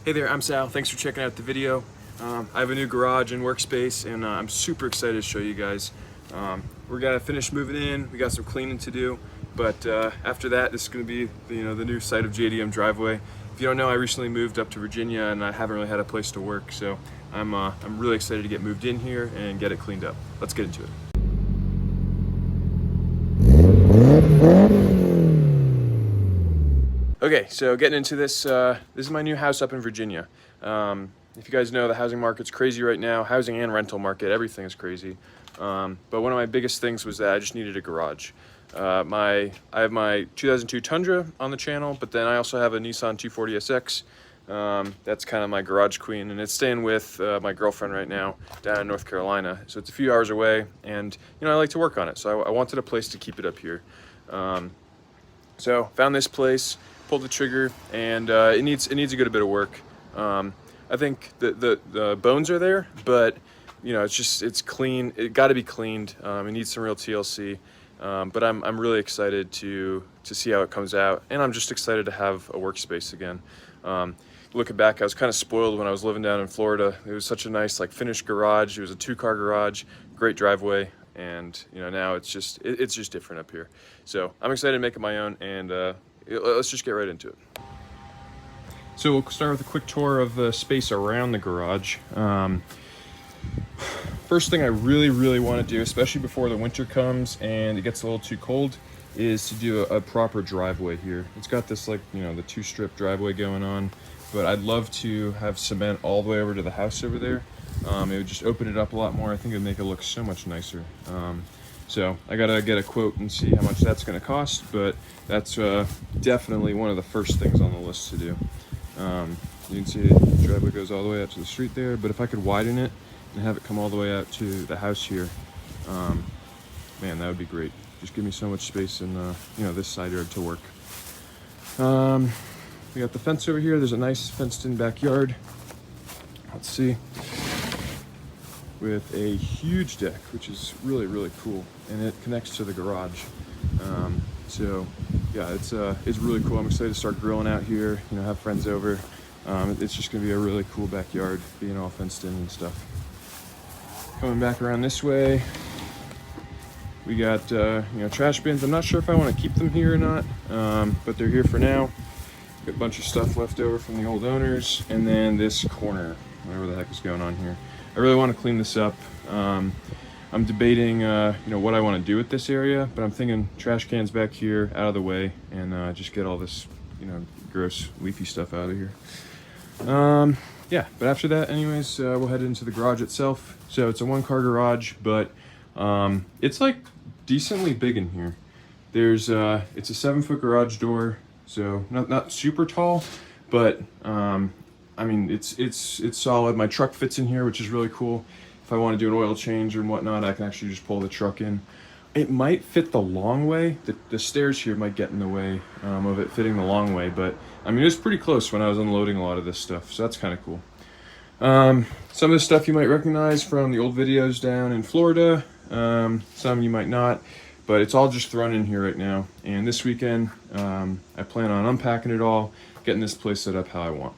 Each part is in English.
Hey there, I'm Sal. Thanks for checking out the video. I have a new garage and workspace, and I'm super excited to show you guys. We're gonna finish moving in. We got some cleaning to do, but after that, this is gonna be the new site of JDM Driveway. If you don't know, I recently moved up to Virginia, and I haven't really had a place to work, so I'm really excited to get moved in here and get it cleaned up. Let's get into it. Okay, so getting into this, this is my new house up in Virginia. If you guys know, the housing market's crazy right now. Housing and rental market, everything is crazy. But one of my biggest things was that I just needed a garage. I have my 2002 Tundra on the channel, but then I also have a Nissan 240SX. That's kind of my garage queen, and it's staying with my girlfriend right now down in North Carolina. So it's a few hours away, and I like to work on it. So I wanted a place to keep it up here. So found this place, pulled the trigger, and it needs a good bit of work. I think the bones are there, but it's clean. It got to be cleaned. It needs some real TLC. But I'm really excited to see how it comes out, and I'm just excited to have a workspace again. Looking back, I was kind of spoiled when I was living down in Florida. It was such a nice finished garage. It was a 2-car garage, great driveway, and now it's just different up here. So I'm excited to make it my own, and let's just get right into it. So we'll start with a quick tour of the space around the garage. First thing I really want to do, especially before the winter comes and it gets a little too cold, is to do a proper driveway here. It's got this the 2-strip driveway going on, but I'd love to have cement all the way over to the house over there. It would just open it up a lot more. I think it would make it look so much nicer. So I gotta get a quote and see how much that's gonna cost, but that's definitely one of the first things on the list to do. You can see the driveway goes all the way out to the street there, but if I could widen it and have it come all the way out to the house here, man, that would be great. Just give me so much space in this side yard to work. We got the fence over here. There's a nice fenced-in backyard. Let's see. With a huge deck, which is really cool, and it connects to the garage. So yeah, it's really cool. I'm excited to start grilling out here. Have friends over. It's just gonna be a really cool backyard, being all fenced in and stuff. Coming back around this way, we got trash bins. I'm not sure if I want to keep them here or not, but they're here for now. Got a bunch of stuff left over from the old owners, and then this corner, whatever the heck is going on here. I really want to clean this up. I'm debating, what I want to do with this area, but I'm thinking trash cans back here, out of the way, and just get all this, gross leafy stuff out of here. Yeah, but after that, anyways, we'll head into the garage itself. So it's a 1-car garage, but it's decently big in here. It's a 7-foot garage door, so not super tall, but I mean, it's solid. My truck fits in here, which is really cool. If I want to do an oil change and whatnot, I can actually just pull the truck in. It might fit the long way. The stairs here might get in the way of it fitting the long way, but I mean, it was pretty close when I was unloading a lot of this stuff, so that's kind of cool. Some of the stuff you might recognize from the old videos down in Florida, some you might not, but it's all just thrown in here right now. And this weekend, I plan on unpacking it all, getting this place set up how I want.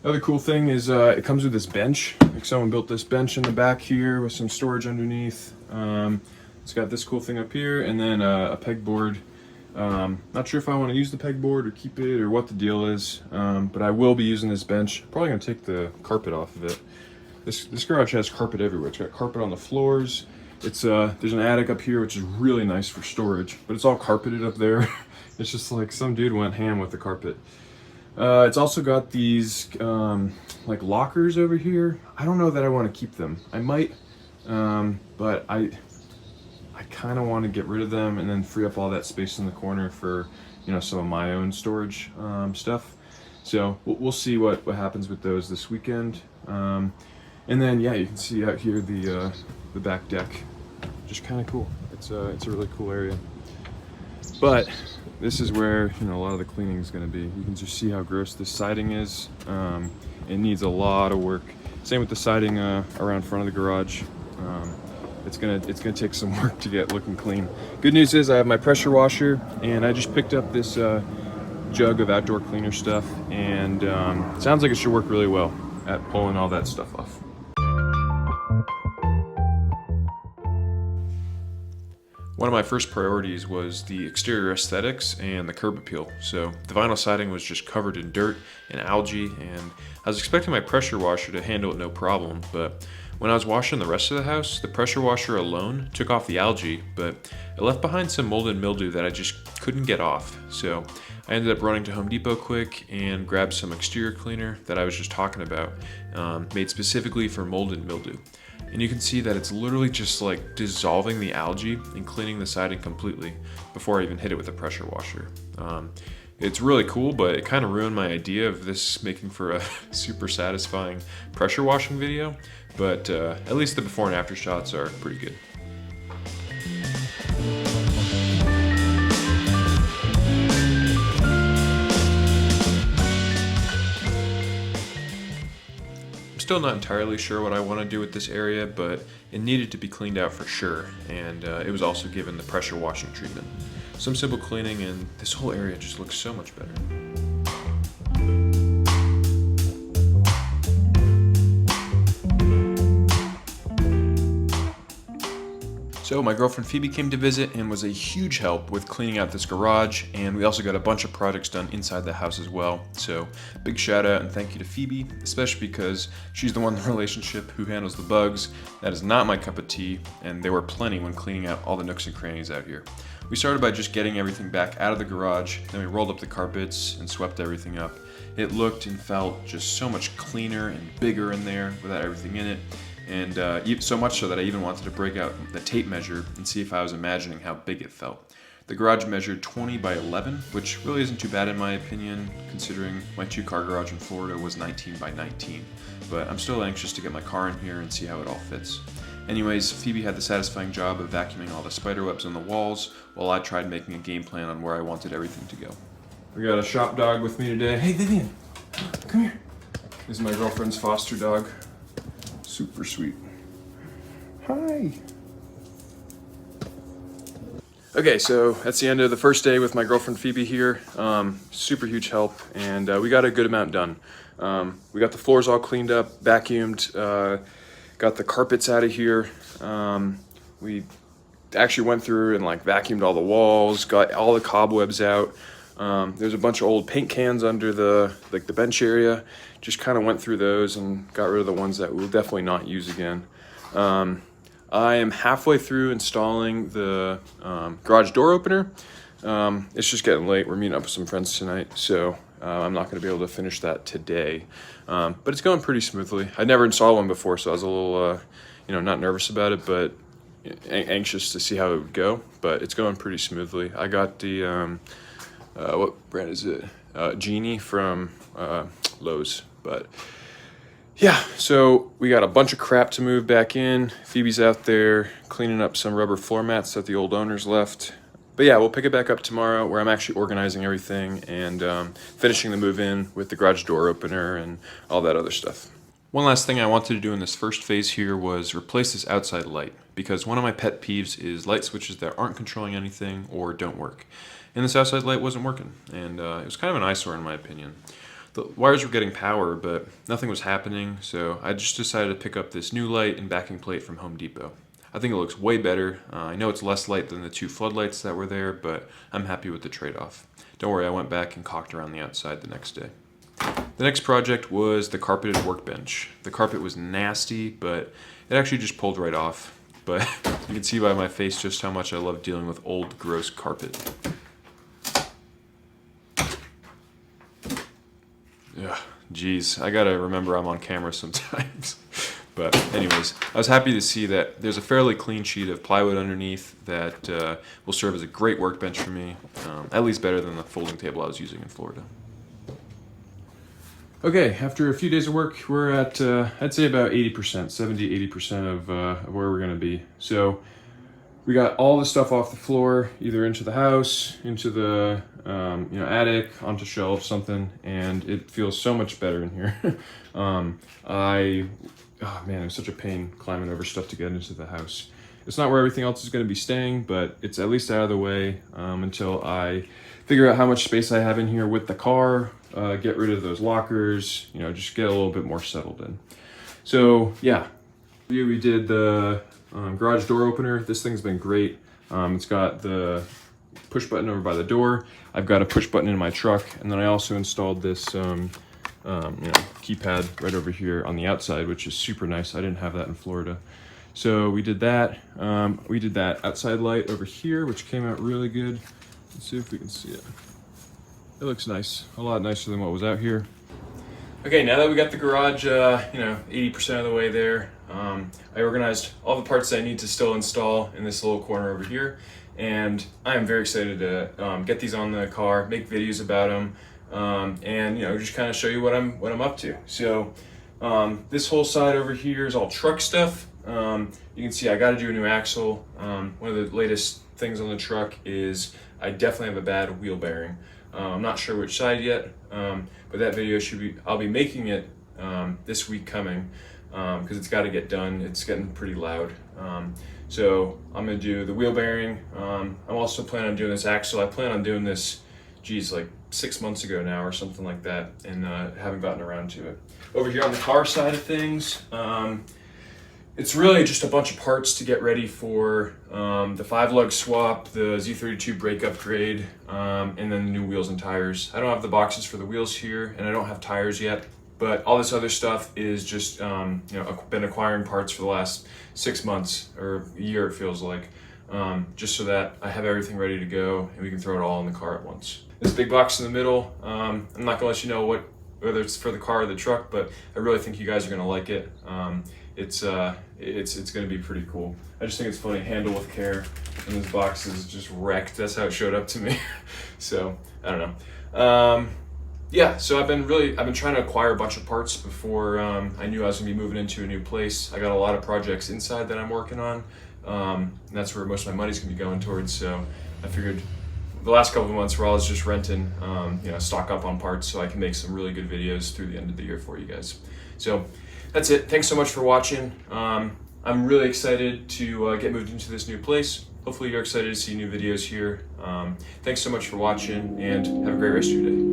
Another cool thing is it comes with this bench. Someone built this bench in the back here with some storage underneath. It's got this cool thing up here, and then a pegboard. Not sure if I want to use the pegboard or keep it or what the deal is, but I will be using this bench. Probably gonna take the carpet off of it. This garage has carpet everywhere. It's got carpet on the floors. There's an attic up here, which is really nice for storage, but it's all carpeted up there. It's just some dude went ham with the carpet. It's also got these lockers over here. I don't know that I want to keep them. I might, but I kind of want to get rid of them and then free up all that space in the corner for some of my own storage stuff. So we'll see what happens with those this weekend. And then yeah, you can see out here the back deck, just kind of cool. It's a really cool area. But this is where a lot of the cleaning is going to be. You can just see how gross this siding is. It needs a lot of work. Same with the siding around front of the garage. It's gonna take some work to get looking clean. Good news is I have my pressure washer, and I just picked up this jug of outdoor cleaner stuff, and it sounds like it should work really well at pulling all that stuff off. One of my first priorities was the exterior aesthetics and the curb appeal. So the vinyl siding was just covered in dirt and algae, and I was expecting my pressure washer to handle it no problem, but when I was washing the rest of the house, the pressure washer alone took off the algae, but it left behind some mold and mildew that I just couldn't get off. So I ended up running to Home Depot quick and grabbed some exterior cleaner that I was just talking about, made specifically for mold and mildew. And you can see that it's literally just like dissolving the algae and cleaning the siding completely before I even hit it with a pressure washer. It's really cool, but it kind of ruined my idea of this making for a super satisfying pressure washing video. But at least the before and after shots are pretty good. Still not entirely sure what I want to do with this area, but it needed to be cleaned out for sure, and it was also given the pressure washing treatment. Some simple cleaning and this whole area just looks so much better. So my girlfriend Phoebe came to visit and was a huge help with cleaning out this garage, and we also got a bunch of projects done inside the house as well. So big shout out and thank you to Phoebe, especially because she's the one in the relationship who handles the bugs. That is not my cup of tea, and there were plenty when cleaning out all the nooks and crannies out here. We started by just getting everything back out of the garage, then we rolled up the carpets and swept everything up. It looked and felt just so much cleaner and bigger in there without everything in it. And so much so that I even wanted to break out the tape measure and see if I was imagining how big it felt. The garage measured 20 by 11, which really isn't too bad in my opinion, considering my 2-car garage in Florida was 19 by 19. But I'm still anxious to get my car in here and see how it all fits. Anyways, Phoebe had the satisfying job of vacuuming all the spider webs on the walls, while I tried making a game plan on where I wanted everything to go. We got a shop dog with me today. Hey Vivian, come here. This is my girlfriend's foster dog. Super sweet. Hi. Okay, so that's the end of the first day with my girlfriend Phoebe here. Super huge help, and we got a good amount done. We got the floors all cleaned up, vacuumed, got the carpets out of here. We actually went through and like vacuumed all the walls, got all the cobwebs out. There's a bunch of old paint cans under the bench area. Just kind of went through those and got rid of the ones that we'll definitely not use again. I am halfway through installing the garage door opener. It's just getting late. We're meeting up with some friends tonight, so I'm not going to be able to finish that today. But it's going pretty smoothly. I'd never installed one before, so I was a little, not nervous about it, but anxious to see how it would go. But it's going pretty smoothly. I got the what brand is it? Genie from Lowe's. But yeah, so we got a bunch of crap to move back in. Phoebe's out there cleaning up some rubber floor mats that the old owners left. But yeah, we'll pick it back up tomorrow, where I'm actually organizing everything and finishing the move in with the garage door opener and all that other stuff. One last thing I wanted to do in this first phase here was replace this outside light, because one of my pet peeves is light switches that aren't controlling anything or don't work. And this outside light wasn't working, and it was kind of an eyesore in my opinion. The wires were getting power, but nothing was happening, so I just decided to pick up this new light and backing plate from Home Depot. I think it looks way better. I know it's less light than the 2 floodlights that were there, but I'm happy with the trade-off. Don't worry, I went back and caulked around the outside the next day. The next project was the carpeted workbench. The carpet was nasty, but it actually just pulled right off. But you can see by my face just how much I love dealing with old, gross carpet. Yeah, geez, I gotta remember I'm on camera sometimes. But anyways, I was happy to see that there's a fairly clean sheet of plywood underneath that will serve as a great workbench for me, at least better than the folding table I was using in Florida. Okay, after a few days of work, we're at, I'd say about 80%, 70-80% of where we're gonna be. So we got all the stuff off the floor, either into the house, into the attic, onto shelves, something, and it feels so much better in here. Oh man, it was such a pain climbing over stuff to get into the house. It's not where everything else is going to be staying, but it's at least out of the way until I figure out how much space I have in here with the car, get rid of those lockers, you know, just get a little bit more settled in. So yeah, we did the garage door opener. This thing's been great. It's got the push button over by the door. I've got a push button in my truck, and then I also installed this keypad right over here on the outside, which is super nice. I didn't have that in Florida. So we did that. We did that outside light over here, which came out really good. Let's see if we can see it. It looks nice, a lot nicer than what was out here. Okay, now that we got the garage, 80% of the way there, I organized all the parts that I need to still install in this little corner over here, and I am very excited to get these on the car, make videos about them, and just kind of show you what I'm up to. So this whole side over here is all truck stuff. You can see I got to do a new axle. One of the latest things on the truck is I definitely have a bad wheel bearing. I'm not sure which side yet, but that video I'll be making it this week coming, because it's got to get done. It's getting pretty loud. So I'm gonna do the wheel bearing. I'm also planning on doing this axle. I plan on doing this, like 6 months ago now or something like that, and haven't gotten around to it. Over here on the car side of things, it's really just a bunch of parts to get ready for the 5-lug swap, the Z32 brake upgrade, and then the new wheels and tires. I don't have the boxes for the wheels here, and I don't have tires yet, but all this other stuff is just been acquiring parts for the last 6 months or a year, it feels like, just so that I have everything ready to go and we can throw it all in the car at once. This big box in the middle, I'm not gonna let you know whether it's for the car or the truck, but I really think you guys are gonna like it. It's gonna be pretty cool. I just think it's funny, handle with care, and this box is just wrecked. That's how it showed up to me. So I don't know. Yeah, so I've been trying to acquire a bunch of parts before I knew I was gonna be moving into a new place. I got a lot of projects inside that I'm working on, and that's where most of my money's gonna be going towards. So I figured the last couple of months where I was just renting, stock up on parts so I can make some really good videos through the end of the year for you guys. So that's it. Thanks so much for watching. I'm really excited to get moved into this new place. Hopefully you're excited to see new videos here. Thanks so much for watching, and have a great rest of your day.